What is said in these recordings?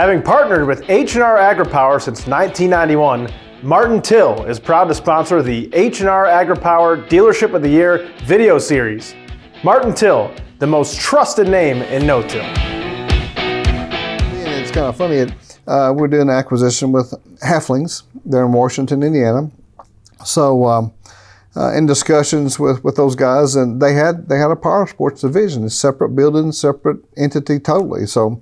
Having partnered with H&R Agri-Power since 1991, Martin Till is proud to sponsor the H&R Agri-Power Dealership of the Year video series. Martin Till, the most trusted name in no-till. It's kind of funny, we're doing an acquisition with Halflings. They're in Washington, Indiana. So in discussions with those guys, and they had a power sports division, a separate building, separate entity totally. So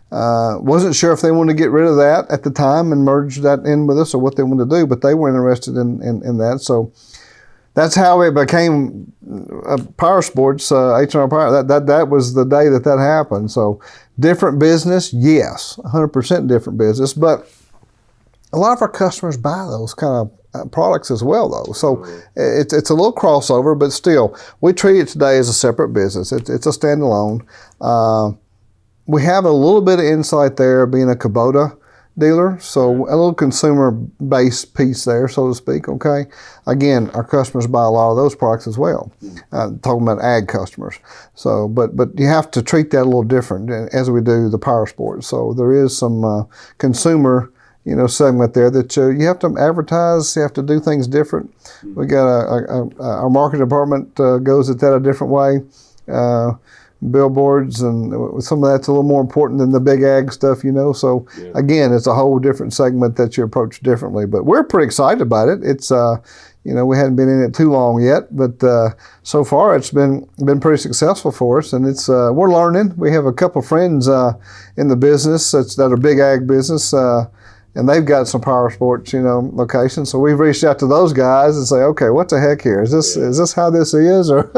wasn't sure if they wanted to get rid of that at the time and merge that in with us or what they wanted to do, but they were interested in that. So that's how it became power sports, H&R Power. That was the day that happened. So different business, yes, 100% different business, but a lot of our customers buy those kind of products as well, though. So it's a little crossover, but still, we treat it today as a separate business. It's a standalone. We have a little bit of insight there being a Kubota dealer, so a little consumer-based piece there, so to speak, okay? Again, our customers buy a lot of those products as well, talking about ag customers. So, but you have to treat that a little different as we do the power sports. So there is some consumer segment there that you have to advertise, you have to do things different. We got our marketing department goes at that a different way. Billboards and some of that's a little more important than the big ag stuff, So again, it's a whole different segment that you approach differently. But we're pretty excited about it. It's we hadn't been in it too long yet, but so far it's been pretty successful for us, and it's we're learning. We have a couple of friends in the business that are big ag business. And they've got some power sports, locations. So we've reached out to those guys and say, okay, what the heck here? Is this how this is? Or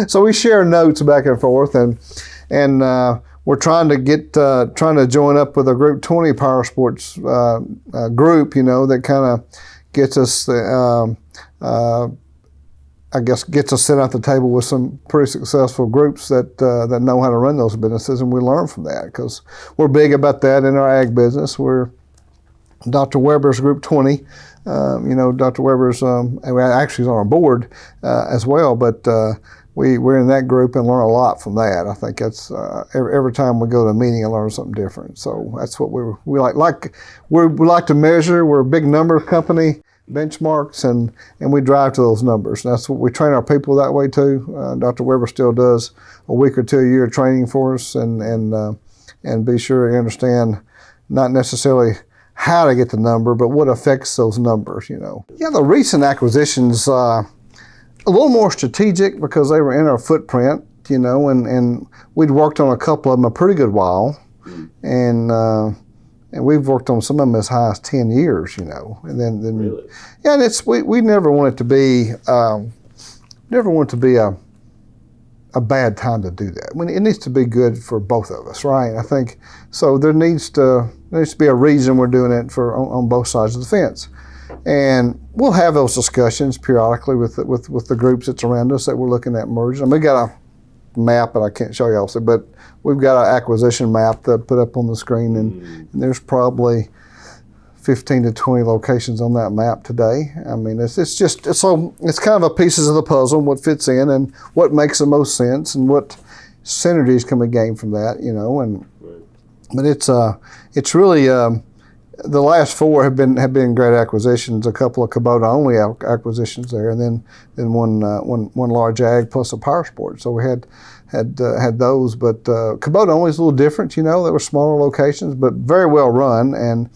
so we share notes back and forth, and we're trying to join up with a Group 20 power sports group, that kind of gets us gets us set at the table with some pretty successful groups that know how to run those businesses, and we learn from that because we're big about that in our ag business. We're Dr. Weber's Group 20, Dr. Weber's actually is on our board as well, but we're in that group and learn a lot from that. I think that's every time we go to a meeting, I learn something different. So that's what we like to measure. We're a big number company, benchmarks, and we drive to those numbers. And that's what we train our people that way too. Dr. Weber still does a week or two a year training for us, and be sure to understand not necessarily how to get the number, but what affects those numbers, Yeah, the recent acquisitions, a little more strategic because they were in our footprint, and we'd worked on a couple of them a pretty good while, and we've worked on some of them as high as 10 years, and then really? Yeah, and we never want it to be, a bad time to do that. It needs to be good for both of us, right? I think so. There needs to be a reason we're doing it on both sides of the fence, and we'll have those discussions periodically with the groups that's around us that we're looking at merging. And we got a map, and I can't show you also, but we've got an acquisition map that put up on the screen, and there's probably 15 to 20 locations on that map today. I mean, it's kind of a pieces of the puzzle, what fits in and what makes the most sense and what synergies can be gained from that, But it's really the last four have been great acquisitions. A couple of Kubota only acquisitions there, and then one large ag plus a power sport. So we had those, but Kubota only is a little different. They were smaller locations, but very well run, and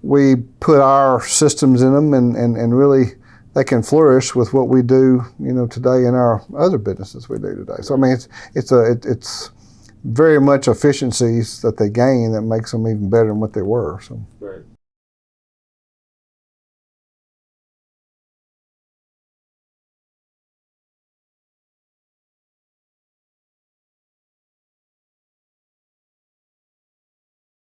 we put our systems in them, and really they can flourish with what we do, today in our other businesses we do today. So I mean, it's very much efficiencies that they gain that makes them even better than what they were. So. Right.